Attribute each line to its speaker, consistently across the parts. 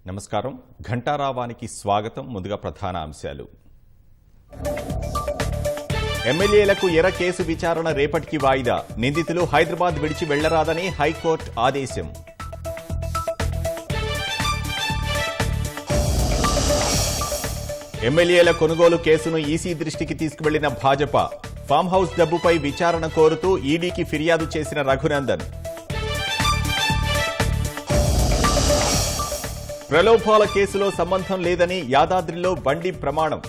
Speaker 1: నమస్కారం ఘంటారావానికి స్వాగతం. ముందుగా ప్రధాన అంశాలు. ఎమ్మెల్యేలకు ఎర కేసు విచారణ రేపటికి వాయిదా. నిందితులు హైదరాబాద్ విడిచి వెళ్లరాదని హైకోర్టు ఆదేశం. ఎమ్మెల్యేల కొనుగోలు కేసును ఈసీ దృష్టికి తీసుకువెళ్లిన భాజపా. ఫామ్ హౌస్ డబ్బుపై విచారణ కోరుతూ ఈడీకి ఫిర్యాదు చేసిన రఘునందన్. ప్రలోభాల కేసులో సంబంధం లేదని యాదాద్రిలో బండి ప్రమాణం.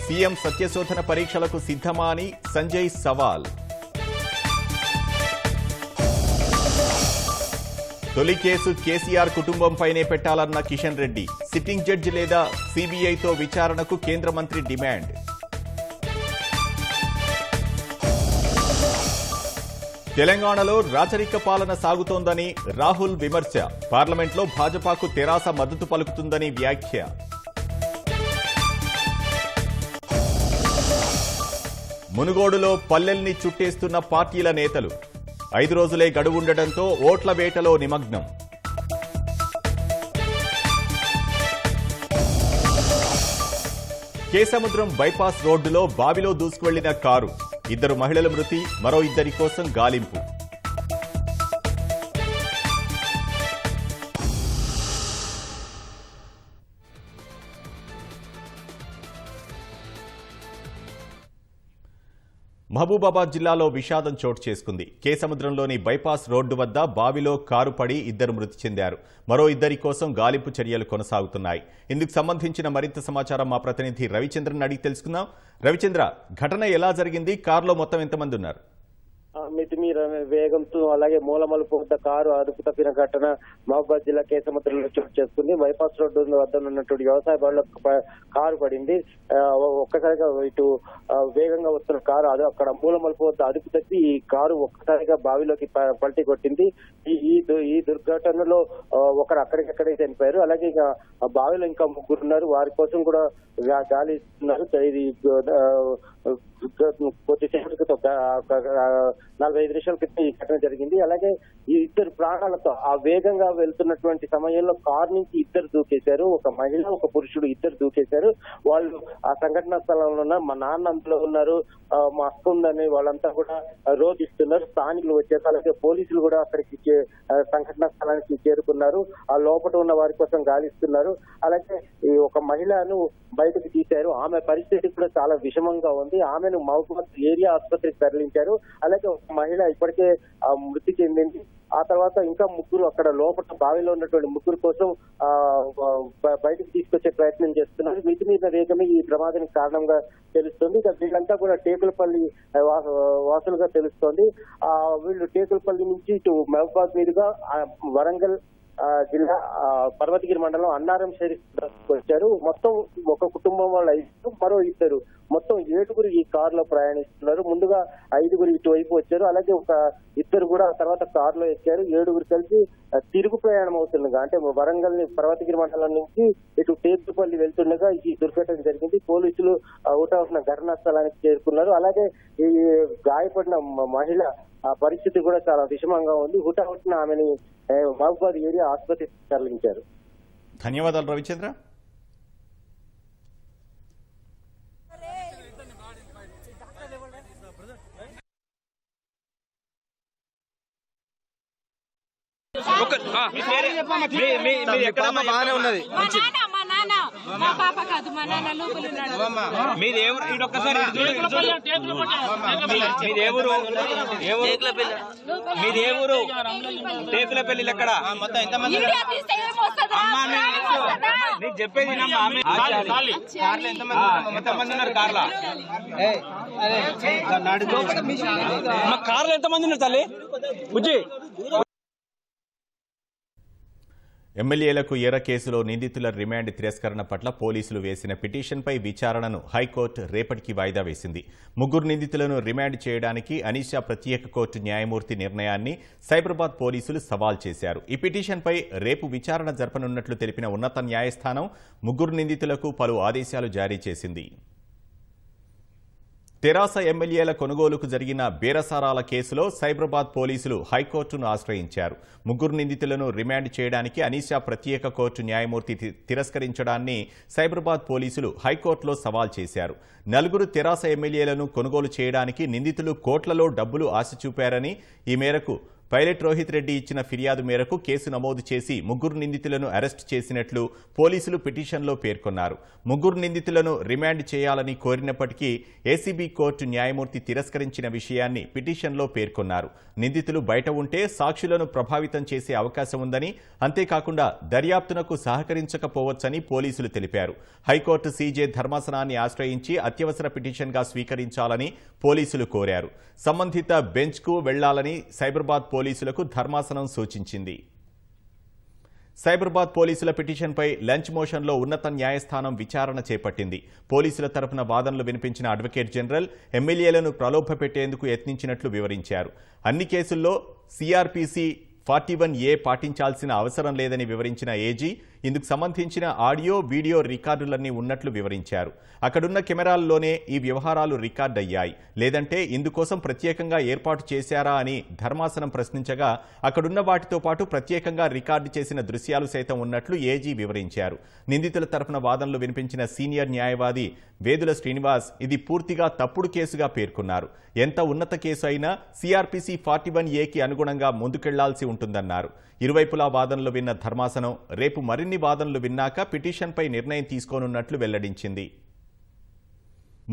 Speaker 1: సీఎం సత్యశోధన పరీక్షలకు సిద్ధమా అని సంజయ్ సవాల్. తొలి కేసు కేసీఆర్ కుటుంబంపైనే పెట్టాలన్న కిషన్ రెడ్డి. సిట్టింగ్ జడ్జి లేదా సీబీఐతో విచారణకు కేంద్ర మంత్రి డిమాండ్. తెలంగాణలో రాచరిక పాలన సాగుతోందని రాహుల్ విమర్శ. పార్లమెంట్లో భాజపాకు తెరాస మద్దతు పలుకుతుందని వ్యాఖ్య. మునుగోడులో పల్లెల్ని చుట్టేస్తున్న పార్టీల నేతలు. 5 రోజులే గడువుండటంతో ఓట్ల వేటలో నిమగ్నం. కేసముద్రం బైపాస్ రోడ్డులో బావిలో దూసుకువెళ్లిన కారు. 2 మహిళల మృతి, మరో 2 కోసం గాలింపు. మహబూబాబాద్ జిల్లాలో విషాదం చోటు చేసుకుంది. కేసముద్రంలోని బైపాస్ రోడ్డు వద్ద బావిలో కారు పడి 2 మృతి చెందారు. మరో 2 కోసం గాలింపు చర్యలు కొనసాగుతున్నాయి. ఇందుకు సంబంధించిన మరింత సమాచారం మా ప్రతినిధి రవిచంద్రన్ అడిగి తెలుసుకుందాం. రవిచంద్ర, ఘటన ఎలా జరిగింది? కారులో మొత్తం ఎంతమంది ఉన్నారు?
Speaker 2: మితిమీర వేగంతో అలాగే మూలమలుపు వద్ద కారు అదుపు తప్పిన ఘటన మహబూబాద్ జిల్లా కేసముద్రంలో చోటు చేసుకుంది. బైపాస్ రోడ్డు వద్ద ఉన్నటువంటి వ్యవసాయ బడుల కారు పడింది. ఒక్కసారిగా ఇటు వేగంగా వస్తున్న కారు అక్కడ మూలమలుపు వద్ద అదుపు తప్పి ఈ కారు ఒక్కసారిగా బావిలోకి పల్టీ కొట్టింది. ఈ దుర్ఘటనలో ఒకరు అక్కడికక్కడే చనిపోయారు. అలాగే బావిలో ఇంకా 3 ఉన్నారు. వారి కోసం కూడా గాలి ఇస్తున్నారు. ఇది కొద్దిసేపటి క్రితం 45 నిమిషాల క్రితం ఈ ఘటన జరిగింది. అలాగే ఈ 2 ప్రాణాలతో ఆ వేగంగా వెళ్తున్నటువంటి సమయంలో కారు నుంచి 2 దూకేశారు. ఒక మహిళ, ఒక పురుషుడు 2 దూకేశారు. వాళ్ళు ఆ సంఘటనా స్థలంలో ఉన్న మా నాన్న అందులో ఉన్నారు, మా అక్క ఉందని వాళ్ళంతా కూడా రోధిస్తున్నారు. స్థానికులు వచ్చారు. అలాగే పోలీసులు కూడా అక్కడికి సంఘటనా స్థలానికి చేరుకున్నారు. ఆ లోపల ఉన్న వారి కోసం గాలిస్తున్నారు. అలాగే ఒక మహిళను బయటకు తీశారు. ఆమె పరిస్థితి కూడా చాలా విషమంగా ఉంది. ఆమెను మహబూబాబాద్ ఏరియా ఆసుపత్రికి తరలించారు. అలాగే ఒక మహిళ ఇప్పటికే మృతి చెందింది. ఆ తర్వాత ఇంకా 3 అక్కడ లోపల బావిలో ఉన్నటువంటి 3 కోసం బయటకు తీసుకొచ్చే ప్రయత్నం చేస్తున్నారు. మితిమీద వేగమే ఈ ప్రమాదానికి కారణంగా తెలుస్తుంది. ఇక వీళ్ళంతా కూడా టేకులపల్లి వాసులుగా తెలుస్తోంది. వీళ్ళు టేకులపల్లి నుంచి ఇటు మహబూబాబాద్ మీదుగా వరంగల్ జిల్లా పర్వతగిరి మండలం అన్నారం షరీఫ్ వచ్చారు. మొత్తం ఒక కుటుంబం వాళ్ళు 5, మరో 2, మొత్తం 7 ఈ కారులో ప్రయాణిస్తున్నారు. ముందుగా 5 ఇటువైపు వచ్చారు. అలాగే ఒక 2 కూడా తర్వాత కారులో ఎక్కారు. 7 కలిసి తిరుగు ప్రయాణం అవుతుండగా, అంటే వరంగల్ పర్వతగిరి మండలం నుంచి ఇటు టేకులపల్లి వెళ్తుండగా ఈ దుర్ఘటన జరిగింది. పోలీసులు హుటాహుటిన ఘటనా స్థలానికి చేరుకున్నారు. అలాగే ఈ గాయపడిన మహిళ పరిస్థితి కూడా చాలా విషమంగా ఉంది. హుటాహుటిన ఆమెని మహబూబాబాద్ ఏరియా ఆసుపత్రికి తరలించారు.
Speaker 1: ధన్యవాదాలు రవిచంద్ర.
Speaker 3: బాగానే ఉన్నది.
Speaker 4: టేకులపల్లి ఎక్కడ మొత్తం ఎంతమంది చెప్పేది ఎంతమంది ఉన్నారు కార్లా? కార్లు ఎంతమంది ఉన్నారు తల్లి? బుజ్జి
Speaker 1: ఎమ్మెల్యేలకు ఎర కేసులో నిందితుల రిమాండ్ తిరస్కరణ పట్ల పోలీసులు వేసిన పిటిషన్పై విచారణను హైకోర్టు రేపటికి వాయిదా వేసింది. 3 నిందితులను రిమాండ్ చేయడానికి అనీషా ప్రత్యేక కోర్టు న్యాయమూర్తి నిర్ణయాన్ని సైబరాబాద్ పోలీసులు సవాల్ చేశారు. ఈ పిటిషన్పై రేపు విచారణ జరపనున్నట్లు తెలిపిన ఉన్నత న్యాయస్థానం 3 నిందితులకు పలు ఆదేశాలు జారీ చేసింది. తెరాస ఎమ్మెల్యేల కొనుగోలుకు జరిగిన బేరసారాల కేసులో సైబరాబాద్ పోలీసులు హైకోర్టును ఆశ్రయించారు. ముగ్గురు నిందితులను రిమాండ్ చేయడానికి అనీషా ప్రత్యేక కోర్టు న్యాయమూర్తి తిరస్కరించడాన్ని సైబరాబాద్ పోలీసులు హైకోర్టులో సవాల్ చేశారు. నలుగురు తెరాస ఎమ్మెల్యేలను కొనుగోలు చేయడానికి నిందితులు కోట్లలో డబ్బులు ఆశ చూపారని, ఈ మేరకు పైలట్ రోహిత్ రెడ్డి ఇచ్చిన ఫిర్యాదు మేరకు కేసు నమోదు చేసి ముగ్గురు నిందితులను అరెస్టు చేసినట్లు పోలీసులు పిటిషన్లో పేర్కొన్నారు. ముగ్గురు నిందితులను రిమాండ్ చేయాలని కోరినప్పటికీ ఏసీబీ కోర్టు న్యాయమూర్తి తిరస్కరించిన విషయాన్ని పిటిషన్లో పేర్కొన్నారు. నిందితులు బయట ఉంటే సాక్షులను ప్రభావితం చేసే అవకాశం ఉందని, అంతేకాకుండా దర్యాప్తునకు సహకరించకపోవచ్చని పోలీసులు తెలిపారు. హైకోర్టు సీజే ధర్మాసనాన్ని ఆశ్రయించి అత్యవసర పిటిషన్గా స్వీకరించాలని పోలీసులు కోరారు. సంబంధిత బెంచ్కు వెళ్లాలని సైబరాబాద్ పోలీసులకు ధర్మాసనం సూచించింది. సైబరాబాద్ పోలీసుల పిటిషన్పై లంచ్ మోషన్లో ఉన్నత న్యాయస్థానం విచారణ చేపట్టింది. పోలీసుల తరపున వాదనలు వినిపించిన అడ్వకేట్ జనరల్ ఎమ్మెల్యేలను ప్రలోభపెట్టేందుకు యత్నించినట్లు వివరించారు. అన్ని కేసుల్లో సిఆర్పిసి 41A పాటించాల్సిన అవసరం లేదని వివరించిన ఏజీ ఇందుకు సంబంధించిన ఆడియో, వీడియో రికార్డులన్నీ ఉన్నట్లు వివరించారు. అక్కడున్న కెమెరాల్లోనే ఈ వ్యవహారాలు రికార్డ్ అయ్యాయి, లేదంటే ఇందుకోసం ప్రత్యేకంగా ఏర్పాటు చేశారా అని ధర్మాసనం ప్రశ్నించగా అక్కడున్న వాటితో పాటు ప్రత్యేకంగా రికార్డు చేసిన దృశ్యాలు సైతం ఉన్నట్లు ఏజీ వివరించారు. నిందితుల తరఫున వాదనలు వినిపించిన సీనియర్ న్యాయవాది వేదుల శ్రీనివాస్ ఇది పూర్తిగా తప్పుడు కేసుగా పేర్కొన్నారు. ఎంత ఉన్నత కేసు అయినా సిఆర్పిసి 41Aకి అనుగుణంగా ముందుకెళ్లాల్సి ఉంటుందన్నారు. ఇరువైపులా వాదనలు విన్న ధర్మాసనం రేపు మరిన్ని వాదనలు విన్నాక పిటిషన్పై నిర్ణయం తీసుకోనున్నట్లు వెల్లడించింది.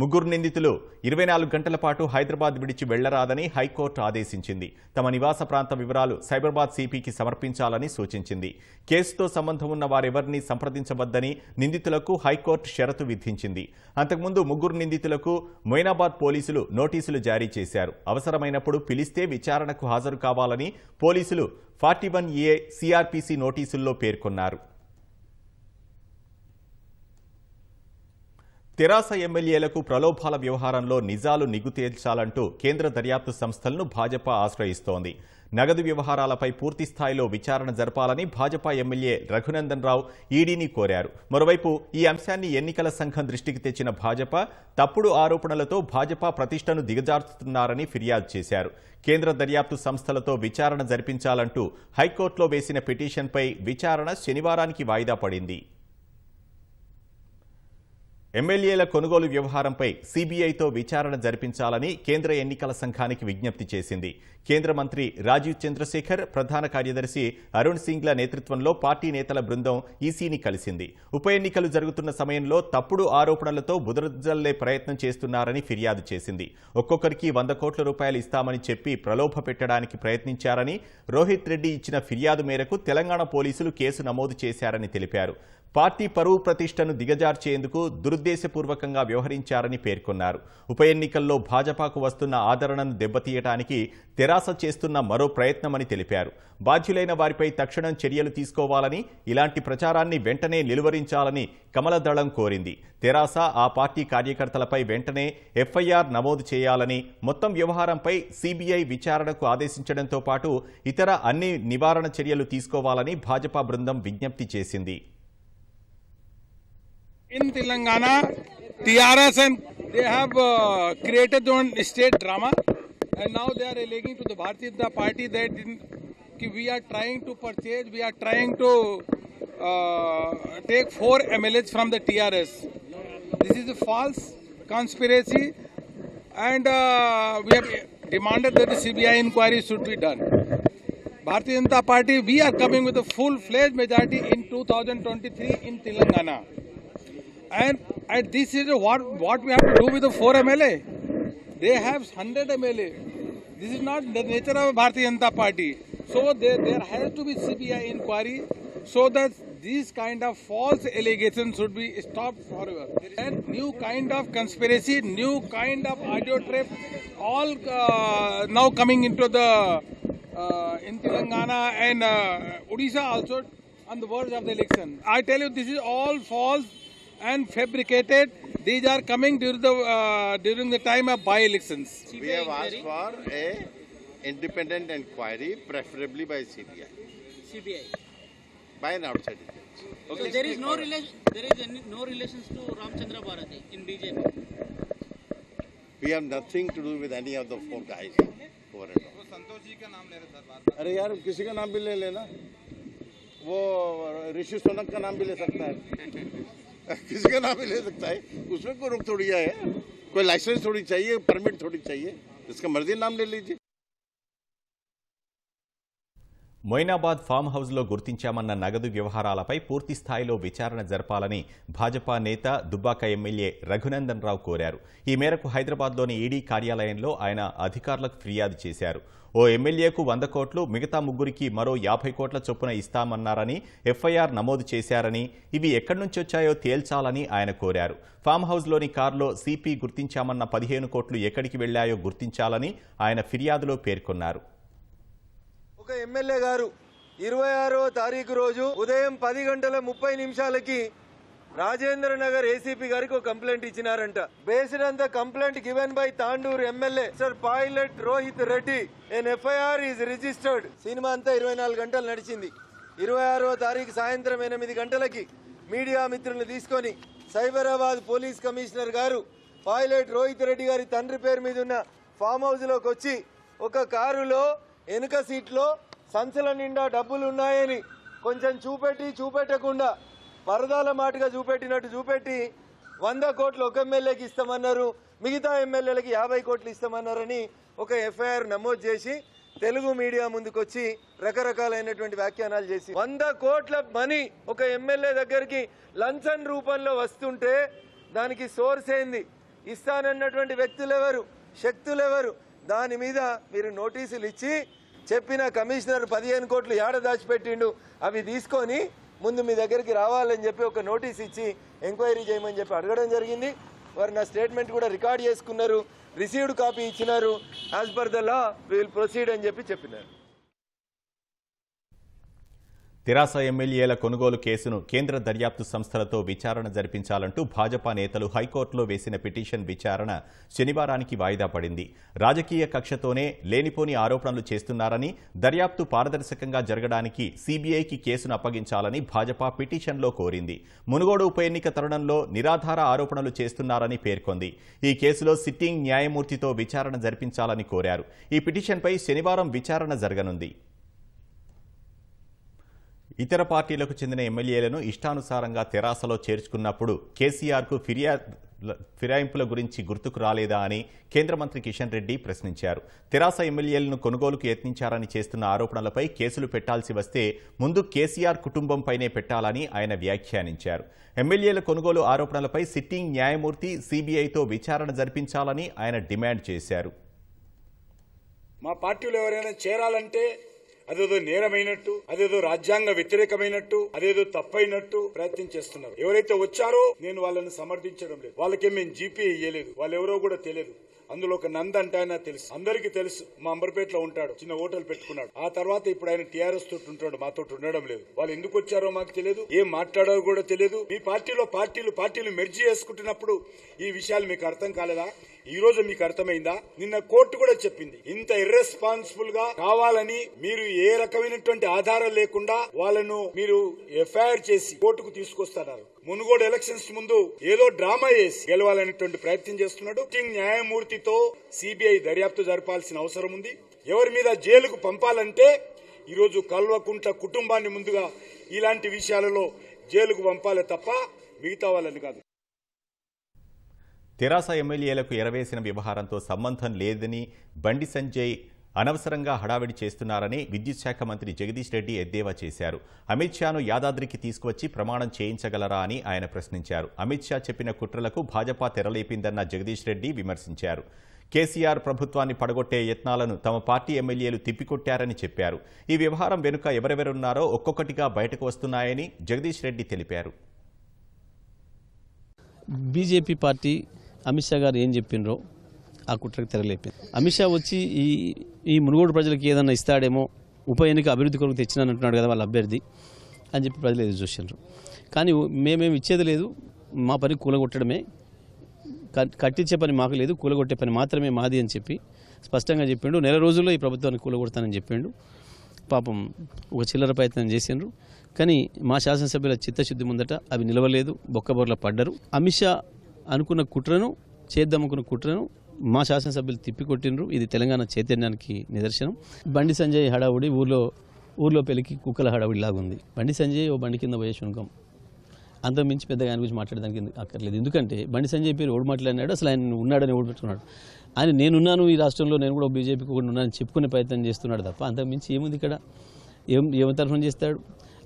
Speaker 1: ముగ్గురు నిందితులు 24 గంటల పాటు హైదరాబాద్ విడిచి వెళ్లరాదని హైకోర్టు ఆదేశించింది. తమ నివాస ప్రాంత వివరాలు సైబరాబాద్ సిపికి సమర్పించాలని సూచించింది. కేసుతో సంబంధం ఉన్న వారెవరిని సంప్రదించవద్దని నిందితులకు హైకోర్టు షరతు విధించింది. అంతకుముందు ముగ్గురు నిందితులకు మొయినాబాద్ పోలీసులు నోటీసులు జారీ చేశారు. అవసరమైనప్పుడు పిలిస్తే విచారణకు హాజరు కావాలని పోలీసులు 41A సిఆర్పిసి నోటీసుల్లో పేర్కొన్నారు. తెరాస ఎమ్మెల్యేలకు ప్రలోభాల వ్యవహారంలో నిజాలు నిగ్గు తేల్చాలంటూ కేంద్ర దర్యాప్తు సంస్థలను భాజపా ఆశ్రయిస్తోంది. నగదు వ్యవహారాలపై పూర్తి స్థాయిలో విచారణ జరపాలని భాజపా ఎమ్మెల్యే రఘునందన్ రావు ఈడీని కోరారు. మరోవైపు ఈ అంశాన్ని ఎన్నికల సంఘం దృష్టికి తెచ్చిన భాజపా తప్పుడు ఆరోపణలతో భాజపా ప్రతిష్టను దిగజార్చుతున్నారని ఫిర్యాదు చేశారు. కేంద్ర దర్యాప్తు సంస్థలతో విచారణ జరిపించాలంటూ హైకోర్టులో వేసిన పిటిషన్పై విచారణ శనివారానికి వాయిదా పడింది. ఎమ్మెల్యేల కొనుగోలు వ్యవహారంపై సీబీఐతో విచారణ జరిపించాలని కేంద్ర ఎన్నికల సంఘానికి విజ్ఞప్తి చేసింది. కేంద్ర మంత్రి రాజీవ్ చంద్రశేఖర్, ప్రధాన కార్యదర్శి అరుణ్ సింగ్ల నేతృత్వంలో పార్టీ నేతల బృందం ఈసీని కలిసింది. ఉప ఎన్నికలు జరుగుతున్న సమయంలో తప్పుడు ఆరోపణలతో బురదజల్లే ప్రయత్నం చేస్తున్నారని ఫిర్యాదు చేసింది. ఒక్కొక్కరికి 100 కోట్ల రూపాయలు ఇస్తామని చెప్పి ప్రలోభ పెట్టడానికి ప్రయత్నించారని, రోహిత్ రెడ్డి ఇచ్చిన ఫిర్యాదు మేరకు తెలంగాణ పోలీసులు కేసు నమోదు చేశారని తెలిపారు. పార్టీ పరువు ప్రతిష్టను దిగజార్చేందుకు దురుద్దేశపూర్వకంగా వ్యవహరించారని పేర్కొన్నారు. ఉప ఎన్నికల్లో భాజపాకు వస్తున్న ఆదరణను దెబ్బతీయడానికి తెరాస చేస్తున్న మరో ప్రయత్నమని తెలిపారు. బాధ్యులైన వారిపై తక్షణం చర్యలు తీసుకోవాలని, ఇలాంటి ప్రచారాన్ని వెంటనే నిలువరించాలని కమలదళం కోరింది. తెరాస ఆ పార్టీ కార్యకర్తలపై వెంటనే ఎఫ్ఐఆర్ నమోదు చేయాలని, మొత్తం వ్యవహారంపై సీబీఐ విచారణకు ఆదేశించడంతో పాటు ఇతర అన్ని నివారణ చర్యలు తీసుకోవాలని భాజపా బృందం విజ్ఞప్తి చేసింది.
Speaker 5: In Telangana, TRS and they have created one state drama, and now they are alleging to the Bharatiya Janata Party that we are trying to purchase, we are trying to take 4 MLAs from the TRS. This is a false conspiracy, and we have demanded that the CBI inquiry should be done. Bharatiya Janata Party, we are coming with a full-fledged majority in 2023 in Telangana. And this is what we have to do with the 4 MLA. They have 100 MLA. This is not the nature of Bharatiya Janata Party. So there has to be CBI inquiry so that these kind of false allegations should be stopped forever. And new kind of conspiracy, new kind of audio trip, all now coming into the in Telangana and Odisha also on the verge of the election. I tell you, this is all false and fabricated. These are coming during the time of by-elections.
Speaker 6: We have asked for a independent inquiry, preferably by CBI.
Speaker 7: CBI.
Speaker 6: By an outside agency.
Speaker 7: Okay. So there is no relations to Ramchandra Bharati in BJP.
Speaker 6: We have nothing to do with any of the 4 guys over and over.
Speaker 5: Santosh ji का नाम ले रहे sir बात।
Speaker 6: अरे यार किसी का नाम भी ले लेना, वो ऋषि सोनक का नाम भी ले सकता है किसी का नाम भी ले सकता है, उसमें कोई रोक थोड़ी है, कोई लाइसेंस थोड़ी चाहिए, परमिट थोड़ी चाहिए, जिसका मर्जी नाम ले लीजिए।
Speaker 1: మొయినాబాద్ ఫామ్ హౌస్లో గుర్తించామన్న నగదు వ్యవహారాలపై పూర్తి స్థాయిలో విచారణ జరపాలని భాజపా నేత దుబ్బాక ఎమ్మెల్యే రఘునందన్ రావు కోరారు. ఈ మేరకు హైదరాబాద్లోని ఈడీ కార్యాలయంలో ఆయన అధికారులకు ఫిర్యాదు చేశారు. ఓ ఎమ్మెల్యేకు 100 కోట్లు, మిగతా ముగ్గురికి మరో 50 కోట్ల చొప్పున ఇస్తామన్నారని ఎఫ్ఐఆర్ నమోదు చేశారని, ఇవి ఎక్కడి నుంచి వచ్చాయో తేల్చాలని ఆయన కోరారు. ఫామ్ హౌస్లోని కారులో సిపి గుర్తించామన్న 15 కోట్లు ఎక్కడికి వెళ్లాయో గుర్తించాలని ఆయన ఫిర్యాదులో పేర్కొన్నారు.
Speaker 7: ఒక ఎమ్మెల్యే గారు 26వ తారీఖు రోజు ఉదయం 10:30 రాజేంద్ర నగర్ ఏసీపీ గారికి ఒక కంప్లైంట్ ఇచ్చినారంట. Based on the complaint given by Tandur MLA sir pilot Rohith Reddy an FIR is registered. Cinema అంతా 24 గంటలు నడిచింది. 26వ తారీఖు సాయంత్రం 8 గంటలకి మీడియా మిత్రులను తీసుకొని సైబరాబాద్ పోలీస్ కమిషనర్ గారు పైలట్ రోహిత్ రెడ్డి గారి తండ్రి పేరు మీద ఉన్న ఫామ్ హౌస్ లోకి వచ్చి ఒక కారులో వెనుక సీట్లో సంచుల నిండా డబ్బులు ఉన్నాయని కొంచెం చూపెట్టకుండా పరదాల మాటగా చూపెట్టినట్టు చూపెట్టి 100 కోట్లు ఒక ఎమ్మెల్యేకి ఇస్తామన్నారు, మిగతా ఎమ్మెల్యేలకి 50 కోట్లు ఇస్తామన్నారని ఒక ఎఫ్ఐఆర్ నమోదు చేసి తెలుగు మీడియా ముందుకొచ్చి రకరకాలైనటువంటి వ్యాఖ్యానాలు చేసి 100 కోట్ల మనీ ఒక ఎమ్మెల్యే దగ్గరికి లంచం రూపంలో వస్తుంటే దానికి సోర్స్ ఏంది, ఇస్తానన్నటువంటి వ్యక్తులెవరు, శక్తులెవరు, దాని మీద మీరు నోటీసులు ఇచ్చి చెప్పిన కమిషనర్ 15 కోట్లు ఏడ దాచిపెట్టిండు, అవి తీసుకొని ముందు మీ దగ్గరికి రావాలని చెప్పి ఒక నోటీస్ ఇచ్చి ఎంక్వైరీ చేయమని చెప్పి అడగడం జరిగింది. వారు నా స్టేట్మెంట్ కూడా రికార్డ్ చేసుకున్నారు, రిసీవ్డ్ కాపీ ఇచ్చినారు. As per the law we will proceed అని చెప్పి చెప్పినారు.
Speaker 1: తెరాస ఎమ్మెల్యేల కొనుగోలు కేసును కేంద్ర దర్యాప్తు సంస్థలతో విచారణ జరిపించాలంటూ భాజపా నేతలు హైకోర్టులో వేసిన పిటిషన్ విచారణ శనివారానికి వాయిదా పడింది. రాజకీయ కక్షతోనే లేనిపోని ఆరోపణలు చేస్తున్నారని, దర్యాప్తు పారదర్శకంగా జరగడానికి సీబీఐకి కేసును అప్పగించాలని భాజపా పిటిషన్లో కోరింది. మునుగోడు ఉప ఎన్నిక తరుణంలో నిరాధార ఆరోపణలు చేస్తున్నారని పేర్కొంది. ఈ కేసులో సిట్టింగ్ న్యాయమూర్తితో విచారణ జరిపించాలని కోరారు. ఈ పిటిషన్పై శనివారం విచారణ జరగనుంది. ఇతర పార్టీలకు చెందిన ఎమ్మెల్యేలను ఇష్టానుసారంగా తెరాసలో చేర్చుకున్నప్పుడు కేసీఆర్కు ఫిరాయింపుల గురించి గుర్తుకు రాలేదా అని కేంద్ర మంత్రి కిషన్ రెడ్డి ప్రశ్నించారు. తెరాస ఎమ్మెల్యేలను కొనుగోలుకు యత్నించారని చేస్తున్న ఆరోపణలపై కేసులు పెట్టాల్సి వస్తే ముందు కేసీఆర్ కుటుంబంపైనే పెట్టాలని ఆయన వ్యాఖ్యానించారు. ఎమ్మెల్యేల కొనుగోలు ఆరోపణలపై సిట్టింగ్ న్యాయమూర్తి సీబీఐతో విచారణ జరిపించాలని ఆయన డిమాండ్ చేశారు.
Speaker 8: మా పార్టీలో ఎవరైనా చేరాలంటే అదేదో నేరమైనట్టు, అదేదో రాజ్యాంగ వ్యతిరేకమైనట్టు, అదేదో తప్పైనట్టు ప్రయత్నం చేస్తున్నారు. ఎవరైతే వచ్చారో నేను వాళ్ళని సమర్థించడం లేదు. వాళ్ళకేం మేము జీపీ ఇయ్యలేదు, వాళ్ళు ఎవరో కూడా తెలియదు. అందులో ఒక నంద అంటే ఆయన తెలుసు, అందరికీ తెలుసు. మా అంబర్పేటలో ఉంటాడు, చిన్న హోటల్ పెట్టుకున్నాడు. ఆ తర్వాత ఇప్పుడు ఆయన టీఆర్ఎస్ తోటి ఉంటాడు, మాతో ఉండడం లేదు. వాళ్ళు ఎందుకు వచ్చారో మాకు తెలియదు, ఏం మాట్లాడారో కూడా తెలియదు. మీ పార్టీలో పార్టీలు మెర్జీ చేసుకుంటున్నప్పుడు ఈ విషయాలు మీకు అర్థం కాలేదా? ఈ రోజు మీకు అర్థమైందా? నిన్న కోర్టు కూడా చెప్పింది, ఇంత ఇర్రెస్పాన్సిబుల్ గా కావాలని మీరు ఏ రకమైనటువంటి ఆధారం లేకుండా వాళ్ళను మీరు ఎఫ్ఐఆర్ చేసి కోర్టుకు తీసుకొస్తున్నారు. మునుగోడు ఎలక్షన్స్ ముందు ఏదో డ్రామా చేసి గెలవాలనేటువంటి ప్రయత్నం చేస్తున్నాడు. న్యాయమూర్తితో సిబిఐ దర్యాప్తు జరపాల్సిన అవసరం ఉంది. ఎవరి మీద జైలుకు పంపాలంటే ఈరోజు కల్వకుంట్ల కుటుంబాన్ని ముందుగా ఇలాంటి విషయాలలో జైలుకు పంపాలే తప్ప మిగతా వాళ్ళని కాదు.
Speaker 1: తెరాస ఎమ్మెల్యేలకు ఎరవేసిన వ్యవహారంతో సంబంధం లేదని బండి సంజయ్ అనవసరంగా హడావిడి చేస్తున్నారని విద్యుత్ శాఖ మంత్రి జగదీష్ రెడ్డి ఎద్దేవా చేశారు. అమిత్ షాను యాదాద్రికి తీసుకువచ్చి ప్రమాణం చేయించగలరా అని ఆయన ప్రశ్నించారు. అమిత్ షా చెప్పిన కుట్రలకు భాజపా తెరలేపిందన్న జగదీష్ రెడ్డి విమర్శించారు. కేసీఆర్ ప్రభుత్వాన్ని పడగొట్టే యత్నాలను తమ పార్టీ ఎమ్మెల్యేలు తిప్పికొట్టారని చెప్పారు. ఈ వ్యవహారం వెనుక ఎవరెవరున్నారో ఒక్కొక్కటిగా బయటకు వస్తున్నాయని జగదీష్ రెడ్డి తెలిపారు.
Speaker 9: బీజేపీ పార్టీ అమిత్ షా గారు ఏం చెప్పినరో ఆ కుట్రకు తెరలేపింది. అమిత్ షా వచ్చి ఈ మునుగోడు ప్రజలకు ఏదన్నా ఇస్తాడేమో, ఉప ఎన్నిక అభివృద్ధి కొరకు తెచ్చినానంటున్నాడు కదా వాళ్ళ అభ్యర్థి అని చెప్పి ప్రజలు ఎదురు చూసినారు. కానీ మేమేమి ఇచ్చేది లేదు, మా పని కూలగొట్టడమే, కట్టించే పని మాకు లేదు, కూలగొట్టే పని మాత్రమే మాది అని చెప్పి స్పష్టంగా చెప్పిండు. నెల రోజుల్లో ఈ ప్రభుత్వాన్ని కూలగొడతానని చెప్పిండు. పాపం ఒక చిల్లర ప్రయత్నం చేసిండ్రు. కానీ మా శాసనసభ్యుల చిత్తశుద్ధి ముందట అవి నిలవలేదు, బొక్కబొర్ల పడ్డరు. అమిత్ షా అనుకున్న కుట్రను, చేద్దామనుకున్న కుట్రను మా శాసనసభ్యులు తిప్పికొట్టినరు. ఇది తెలంగాణ చైతన్యానికి నిదర్శనం. బండి సంజయ్ హడావుడి ఊర్లో పెళ్లికి కుక్కల హడావుడి లాగా ఉంది. బండి సంజయ్ ఓ బండి కింద పోయే శునకం, అంతకుమించి పెద్దగా ఆయన గురించి మాట్లాడడానికి అక్కర్లేదు. ఎందుకంటే బండి సంజయ్ పేరు ఓడి మాట్లాడినాడు, అసలు ఆయన ఉన్నాడని ఓడి పెట్టుకున్నాడు. ఆయన నేనున్నాను ఈ రాష్ట్రంలో, నేను కూడా బీజేపీకి కూడా ఉన్నానని చెప్పుకునే ప్రయత్నం చేస్తున్నాడు తప్ప అంతకుమించి ఏముంది ఇక్కడ? ఏం తరఫున చేస్తాడు?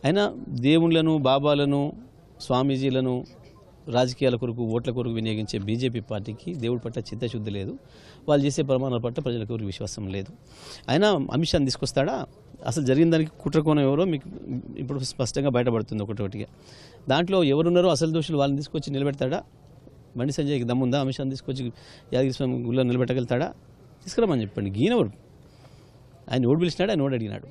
Speaker 9: అయినా దేవుళ్ళను, బాబాలను, స్వామీజీలను రాజకీయాల కొరకు, ఓట్ల కొరకు వినియోగించే బీజేపీ పార్టీకి దేవుడి పట్ల చిత్తశుద్ధి లేదు. వాళ్ళు చేసే ప్రమాణాల పట్ల ప్రజలకు విశ్వాసం లేదు. అయినా అమిత్ షాని తీసుకొస్తాడా? అసలు జరిగిన దానికి కుట్రకోణం ఎవరో మీకు ఇప్పుడు స్పష్టంగా బయటపడుతుంది ఒకటోటిగా. దాంట్లో ఎవరున్నారో అసలు దోషులు వాళ్ళని తీసుకొచ్చి నిలబెడతాడా? బండి సంజయ్కి దమ్ముందా అమిత్ షాని తీసుకొచ్చి యాదగిరి స్వామి గుళ్ళో నిలబెట్టగలుగుతాడా? తీసుకురామని చెప్పండి. గీనవరు ఆయన ఓడి పిలిచినాడు, ఆయన ఓడి అడిగినాడు.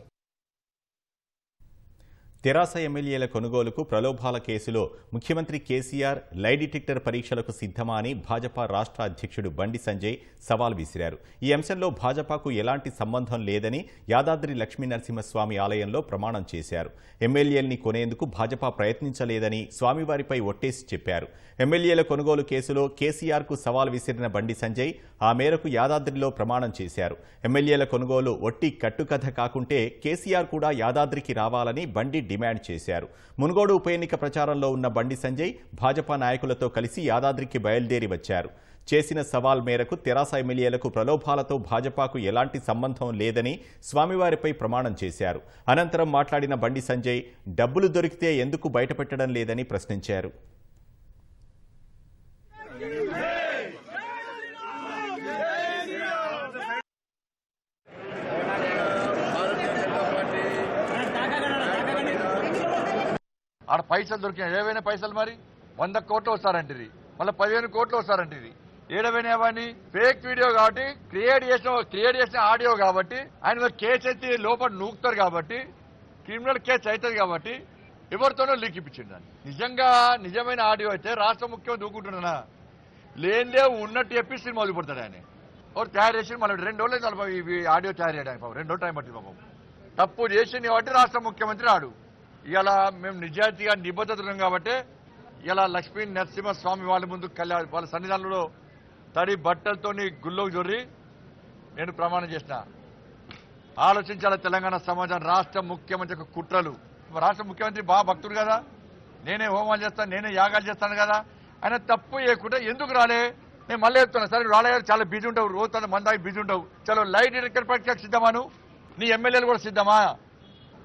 Speaker 1: తెరాస ఎమ్మెల్యేల కొనుగోలుకు ప్రలోభాల కేసులో ముఖ్యమంత్రి కేసీఆర్ లై డిటెక్టర్ పరీక్షలకు సిద్ధమా అని భాజపా రాష్ట్ర అధ్యక్షుడు బండి సంజయ్ సవాల్ విసిరారు. ఈ అంశంలో భాజపాకు ఎలాంటి సంబంధం లేదని యాదాద్రి లక్ష్మీనరసింహస్వామి ఆలయంలో ప్రమాణం చేశారు. ఎమ్మెల్యేల్ని కొనేందుకు భాజపా ప్రయత్నించలేదని స్వామివారిపై ఒట్టేసి చెప్పారు. ఎమ్మెల్యేల కొనుగోలు కేసులో కేసీఆర్కు సవాల్ విసిరిన బండి సంజయ్ ఆ మేరకు యాదాద్రిలో ప్రమాణం చేశారు. ఎమ్మెల్యేల కొనుగోలు ఒట్టి కట్టుకథ కాకుంటే కేసీఆర్ కూడా యాదాద్రికి రావాలని బండి డిమాండ్ చేశారు. మునుగోడు ఉప ఎన్నిక ప్రచారంలో ఉన్న బండి సంజయ్ భాజపా నాయకులతో కలిసి యాదాద్రికి బయలుదేరి వచ్చారు. చేసిన సవాల్ మేరకు తెరాస ఎమ్మెల్యేలకు ప్రలోభాలతో భాజపాకు ఎలాంటి సంబంధం లేదని స్వామివారిపై ప్రమాణం చేశారు. అనంతరం మాట్లాడిన బండి సంజయ్ డబ్బులు దొరికితే ఎందుకు బయటపెట్టడం లేదని ప్రశ్నించారు.
Speaker 10: ఆడ పైసలు దొరికినాయి. ఏవైనా పైసలు మరి 100 కోట్లు వస్తారంటిది, మళ్ళీ 15 కోట్లు వస్తారంటిది. ఏడవైనావని ఫేక్ వీడియో కాబట్టి క్రియేట్ చేసిన ఆడియో కాబట్టి ఆయన కేసు అయితే లోపల నూకుతారు కాబట్టి క్రిమినల్ కేసు అవుతుంది కాబట్టి ఎవరితోనో లీక్ ఇప్పించింది. నిజంగా నిజమైన ఆడియో అయితే రాష్ట్ర ముఖ్యమంత్రి దూకుంటున్నా లేదే ఉన్నట్టు చెప్పి సినిమా వదిలిపడతాడు. ఆయన ఒకటి తయారు చేసి మళ్ళీ 2 రోజులు ఇవి ఆడియో తయారు చేయడానికి 2 రోజులు టైం పట్టింది. పాపం తప్పు చేసింది కాబట్టి రాష్ట్ర ముఖ్యమంత్రి రాడు. ఇలా మేము నిజాయితీగా నిబద్ధత ఉన్నాం కాబట్టి ఇలా లక్ష్మీ నరసింహస్వామి వాళ్ళ ముందు వాళ్ళ సన్నిధానంలో తడి బట్టలతోని గుళ్ళోకి జొర్రి నేను ప్రమాణం చేసిన. ఆలోచించాలి తెలంగాణ సమాజం. రాష్ట్ర ముఖ్యమంత్రి యొక్క కుట్రలు. రాష్ట్ర ముఖ్యమంత్రి బాగా భక్తుడు కదా, నేనే హోమాలు చేస్తాను, నేనే యాగాలు చేస్తాను కదా, ఆయన తప్పు చేయకుండా ఎందుకు రాలే? నేను మళ్ళీ చెప్తున్నా, సరే రాలే, చాలా బిజీ ఉంటావు, రోజు మందాకి బిజీ ఉంటావు, చలో లైట్ డిటెక్టర్ పరీక్షకు సిద్ధమాను, నీ ఎమ్మెల్యేలు కూడా సిద్ధమా?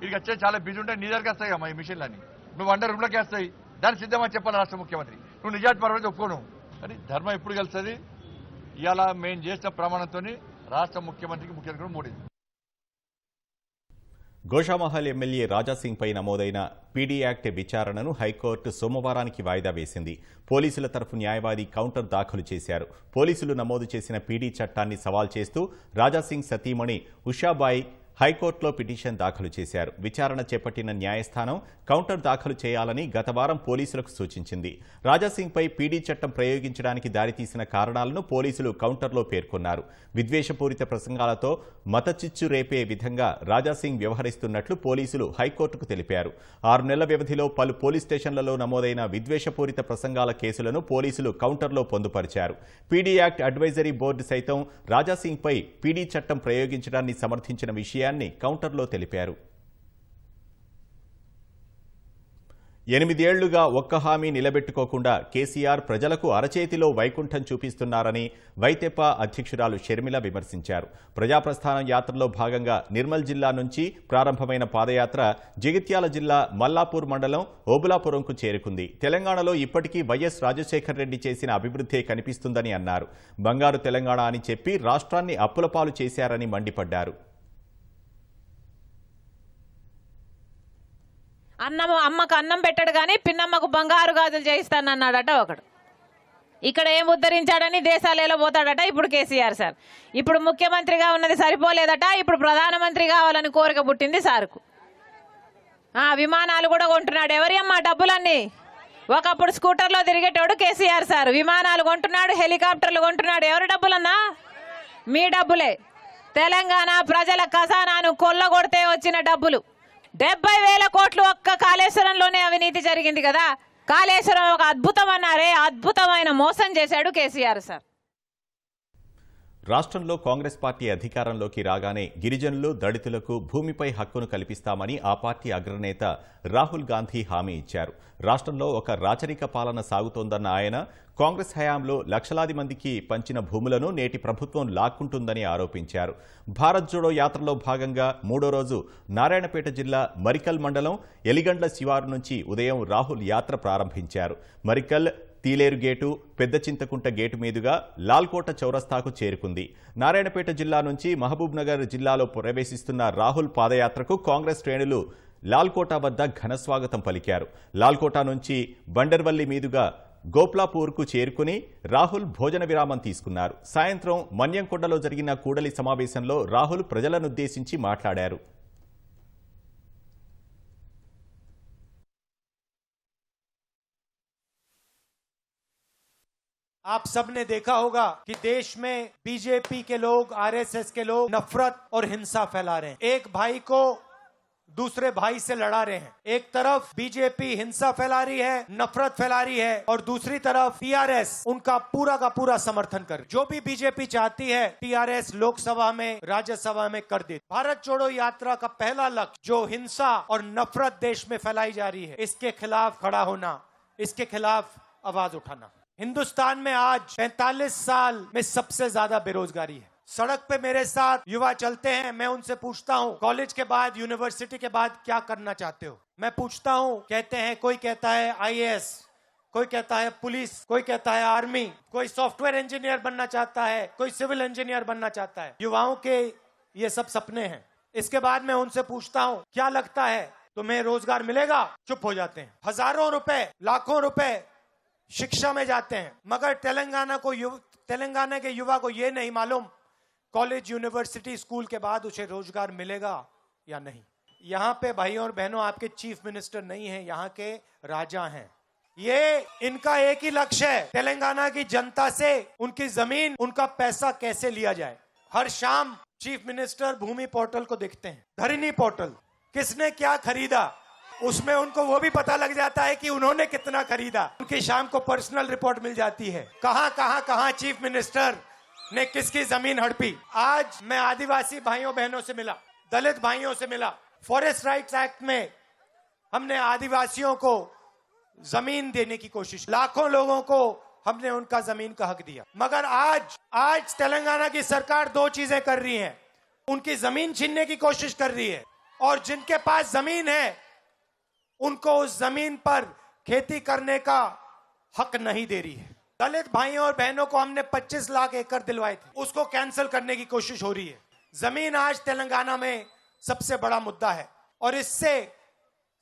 Speaker 10: ఇది వచ్చే చాలా బిజీ ఉంటాయి, నీ దగ్గరికి వస్తాయి అమ్మా ఈ మిషన్లన్నీ, నువ్వు 100 రూపాయలకి వస్తాయి, దాన్ని సిద్ధమని చెప్పాలి రాష్ట్ర ముఖ్యమంత్రి. నువ్వు నిజాతి పర్వాలేదు ఒప్పుకోను అని ధర్మం ఎప్పుడు కలుస్తుంది? ఇలా మేము చేసిన ప్రమాణంతో రాష్ట్ర ముఖ్యమంత్రికి ముఖ్యమంత్రి మూడింది.
Speaker 1: గోషామహల్ ఎమ్మెల్యే రాజాసింగ్ పై నమోదైన పీడీ యాక్ట్ విచారణను హైకోర్టు సోమవారానికి వాయిదా వేసింది. పోలీసుల తరఫు న్యాయవాది కౌంటర్ దాఖలు చేశారు. పోలీసులు నమోదు చేసిన పీడీ చట్టాన్ని సవాల్ చేస్తూ రాజాసింగ్ సతీమణి ఉషాబాయి హైకోర్టులో పిటిషన్ దాఖలు చేశారు. విచారణ చేపట్టిన న్యాయస్థానం కౌంటర్ దాఖలు చేయాలని గత వారం పోలీసులకు సూచించింది. రాజాసింగ్పై పీడీ చట్టం ప్రయోగించడానికి దారితీసిన కారణాలను పోలీసులు కౌంటర్లో పేర్కొన్నారు. విద్వేషపూరిత ప్రసంగాలతో మతచిచ్చు రేపే విధంగా రాజాసింగ్ వ్యవహరిస్తున్నట్లు పోలీసులు హైకోర్టుకు తెలిపారు. 6 నెలల వ్యవధిలో పలు పోలీస్ స్టేషన్లలో నమోదైన విద్వేషపూరిత ప్రసంగాల కేసులను పోలీసులు కౌంటర్లో పొందుపరిచారు. పీడీ యాక్ట్ అడ్వైజరీ బోర్డు సైతం రాజాసింగ్పై పీడీ చట్టం ప్రయోగించడాన్ని సమర్థించిన విషయాన్ని కౌంటర్లో తెలిపారు. 8 ఏళ్లుగా ఒక్క హామీ నిలబెట్టుకోకుండా కేసీఆర్ ప్రజలకు అరచేతిలో వైకుంఠం చూపిస్తున్నారని వైతెపా అధ్యక్షురాలు షర్మిల విమర్శించారు. ప్రజాప్రస్థానం యాత్రలో భాగంగా నిర్మల్ జిల్లా నుంచి ప్రారంభమైన పాదయాత్ర జగిత్యాల జిల్లా మల్లాపూర్ మండలం ఓబులాపురంకు చేరుకుంది. తెలంగాణలో ఇప్పటికీ వైఎస్ రాజశేఖర్ రెడ్డి చేసిన అభివృద్ధే కనిపిస్తుందని అన్నారు. బంగారు తెలంగాణ అని చెప్పి రాష్ట్రాన్ని అప్పులపాలు చేశారని మండిపడ్డారు.
Speaker 11: అమ్మకు అన్నం పెట్టాడు కానీ పిన్నమ్మకు బంగారు గాజులు చేయిస్తానన్నాడట ఒకడు. ఇక్కడ ఏం ఉద్ధరించాడని దేశాలలో పోతాడట ఇప్పుడు కేసీఆర్ సార్. ఇప్పుడు ముఖ్యమంత్రిగా ఉన్నది సరిపోలేదట, ఇప్పుడు ప్రధానమంత్రి కావాలని కోరిక పుట్టింది సార్కు. విమానాలు కూడా కొంటున్నాడు. ఎవరి అమ్మా డబ్బులన్నీ? ఒకప్పుడు స్కూటర్లో తిరిగేటోడు కేసీఆర్ సార్. విమానాలు కొంటున్నాడు, హెలికాప్టర్లు కొంటున్నాడు. ఎవరి డబ్బులన్నా? మీ డబ్బులే. తెలంగాణ ప్రజల ఖజానాను కొల్లగొడితే వచ్చిన డబ్బులు. 70,000 కోట్లు ఒక్క కాళేశ్వరంలోనే అవినీతి జరిగింది కదా. కాళేశ్వరం ఒక అద్భుతం అన్నారే, అద్భుతమైన మోసం చేశాడు కేసీఆర్ సార్.
Speaker 1: రాష్ట్రంలో కాంగ్రెస్ పార్టీ అధికారంలోకి రాగానే గిరిజనులు దళితులకు భూమిపై హక్కును కల్పిస్తామని ఆ పార్టీ అగ్రనేత రాహుల్ గాంధీ హామీ ఇచ్చారు. రాష్ట్రంలో ఒక రాచరిక పాలన సాగుతోందన్న ఆయన కాంగ్రెస్ హయాంలో లక్షలాది మందికి పంచిన భూములను నేటి ప్రభుత్వం లాక్కుంటుందని ఆరోపించారు. భారత్ జోడో యాత్రలో భాగంగా మూడో రోజు నారాయణపేట జిల్లా మరికల్ మండలం ఎలిగండ్ల శివారు నుంచి ఉదయం రాహుల్ యాత్ర ప్రారంభించారు. మరికల్ తీలేరు గేటు, పెద్ద చింతకుంట గేటు మీదుగా లాల్కోట చౌరస్తాకు చేరుకుంది. నారాయణపేట జిల్లా నుంచి మహబూబ్ నగర్ జిల్లాలో ప్రవేశిస్తున్న రాహుల్ పాదయాత్రకు కాంగ్రెస్ శ్రేణులు లాల్కోట వద్ద ఘనస్వాగతం పలికారు. లాల్కోట నుంచి బండర్వల్లి మీదుగా గోప్లాపూర్కు చేరుకుని రాహుల్ భోజన విరామం తీసుకున్నారు. సాయంత్రం మన్యంకొండలో జరిగిన కూడలి సమావేశంలో రాహుల్ ప్రజలనుద్దేశించి మాట్లాడారు.
Speaker 12: आप सबने देखा होगा कि देश में बीजेपी के लोग, आरएसएस के लोग नफरत और हिंसा फैला रहे हैं. एक भाई को दूसरे भाई से लड़ा रहे हैं. एक तरफ बीजेपी हिंसा फैला रही है, नफरत फैला रही है, और दूसरी तरफ टीआरएस उनका पूरा का पूरा समर्थन कर. जो भी बीजेपी चाहती है टीआरएस लोकसभा में, राज्यसभा में कर देती. भारत जोड़ो यात्रा का पहला लक्ष्य जो हिंसा और नफरत देश में फैलाई जा रही है, इसके खिलाफ खड़ा होना, इसके खिलाफ आवाज उठाना. हिंदुस्तान में आज 45 साल में सबसे ज्यादा बेरोजगारी है. सड़क पे मेरे साथ युवा चलते हैं, मैं उनसे पूछता हूँ कॉलेज के बाद, यूनिवर्सिटी के बाद क्या करना चाहते हो. मैं पूछता हूँ, कहते हैं, कोई कहता है आईएएस, कोई कहता है पुलिस, कोई कहता है आर्मी, कोई सॉफ्टवेयर इंजीनियर बनना चाहता है, कोई सिविल इंजीनियर बनना चाहता है. युवाओं के ये सब सपने हैं. इसके बाद मैं उनसे पूछता हूँ क्या लगता है तुम्हें रोजगार मिलेगा? चुप हो जाते हैं. हजारों रुपए, लाखों रुपए शिक्षा में जाते हैं, मगर तेलंगाना के युवा को ये नहीं मालूम कॉलेज, यूनिवर्सिटी, स्कूल के बाद उसे रोजगार मिलेगा या नहीं. यहाँ पे भाइयों और बहनों आपके चीफ मिनिस्टर नहीं है, यहाँ के राजा हैं. ये इनका एक ही लक्ष्य है, तेलंगाना की जनता से उनकी जमीन, उनका पैसा कैसे लिया जाए. हर शाम चीफ मिनिस्टर भूमि पोर्टल को देखते हैं, धरनी पोर्टल, किसने क्या खरीदा, उसमें उनको वो भी पता लग जाता है कि उन्होंने कितना खरीदा. उनकी शाम को पर्सनल रिपोर्ट मिल जाती है, कहां चीफ मिनिस्टर ने किसकी जमीन हड़पी. आज मैं आदिवासी भाइयों बहनों से मिला, दलित भाइयों से मिला. फॉरेस्ट राइट्स एक्ट में हमने आदिवासियों को जमीन देने की कोशिश, लाखों लोगों को हमने उनका जमीन का हक दिया. मगर आज तेलंगाना की सरकार दो चीजें कर रही है. उनकी जमीन छीनने की कोशिश कर रही है, और जिनके पास जमीन है उनको उस जमीन पर खेती करने का हक नहीं दे रही है. दलित भाइयों और बहनों को हमने 25 लाख एकड़ दिलवाए थे, उसको कैंसिल करने की कोशिश हो रही है. जमीन आज तेलंगाना में सबसे बड़ा मुद्दा है, और इससे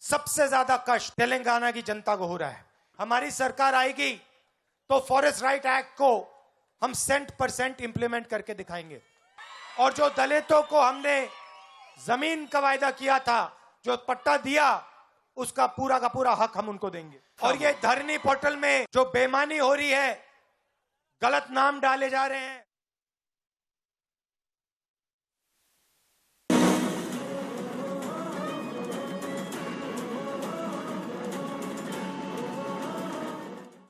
Speaker 12: सबसे ज्यादा कष्ट तेलंगाना की जनता को हो रहा है. हमारी सरकार आएगी तो फॉरेस्ट राइट एक्ट को हम 100% इंप्लीमेंट करके दिखाएंगे, और जो दलितों को हमने जमीन का वायदा किया था, जो पट्टा दिया, उसका पूरा का पूरा हक हम उनको देंगे. और ये धरनी पोर्टल में जो बेईमानी हो रही है, गलत नाम डाले जा रहे हैं,